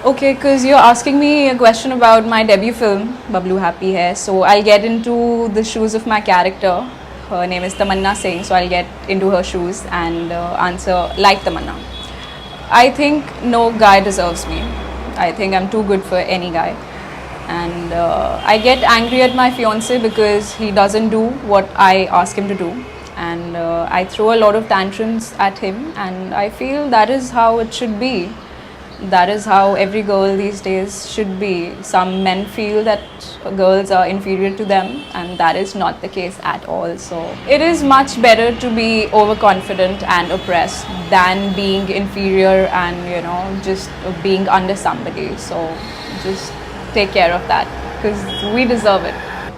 Okay, because you're asking me a question about my debut film, Bablu Happy Hai. So I'll get into the shoes of my character. Her name is Tamanna Singh, so I'll get into her shoes and answer like Tamanna. I think no guy deserves me. I think I'm too good for any guy. And I get angry at my fiance because he doesn't do what I ask him to do. And I throw a lot of tantrums at him, and I feel that is how it should be. That is how every girl these days should be. Some men feel that girls are inferior to them, and that is not the case at all. So it is much better to be overconfident and oppressed than being inferior and just being under somebody. So just take care of that because we deserve it.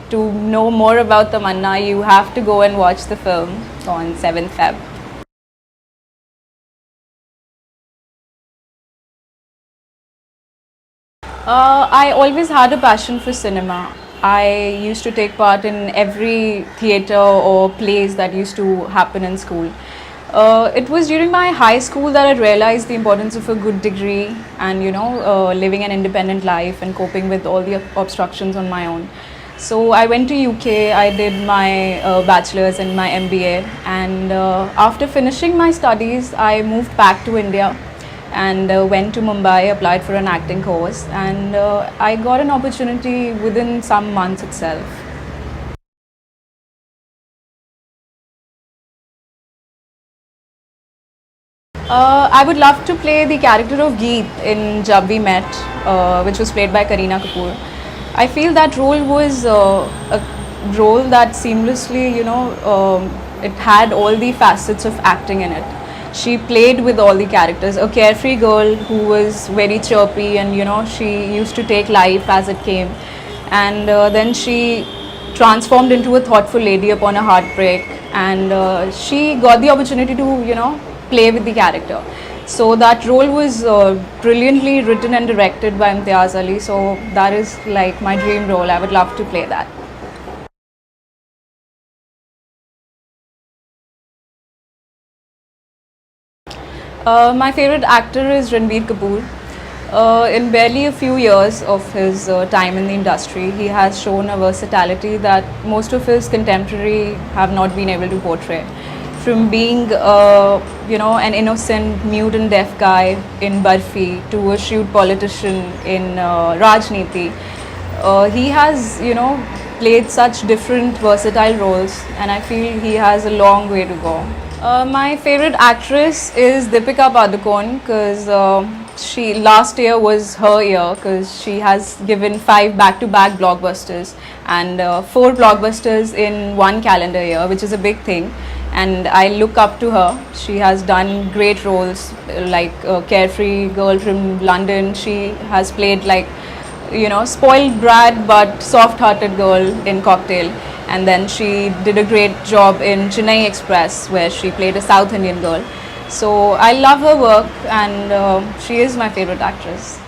To know more about Tamanna, you have to go and watch the film on 7th Feb. I always had a passion for cinema. I used to take part in every theatre or plays that used to happen in school. It was during my high school that I realized the importance of a good degree and living an independent life and coping with all the obstructions on my own. So I went to UK. I did my bachelor's and my MBA, and after finishing my studies, I moved back to India and went to Mumbai, applied for an acting course, and I got an opportunity within some months itself. I would love to play the character of Geet in Jab We Met, which was played by Kareena Kapoor. I feel that role was a role that seamlessly, it had all the facets of acting in it. She played with all the characters. A carefree girl who was very chirpy and she used to take life as it came. And then she transformed into a thoughtful lady upon a heartbreak. And she got the opportunity to, play with the character. So that role was brilliantly written and directed by Imtiaz Ali. So that is like my dream role. I would love to play that. My favorite actor is Ranbir Kapoor. In barely a few years of his time in the industry, he has shown a versatility that most of his contemporary have not been able to portray. From being, an innocent, mute and deaf guy in Barfi to a shrewd politician in Rajniti, he has, played such different versatile roles, and I feel he has a long way to go. My favorite actress is Deepika Padukone because she last year was her year because she has given 5 back-to-back blockbusters and 4 blockbusters in one calendar year, which is a big thing. And I look up to her. She has done great roles like Carefree Girl from London. She has played like spoiled brat but soft-hearted girl in Cocktail, and then she did a great job in Chennai Express where she played a South Indian girl. So I love her work, and she is my favorite actress.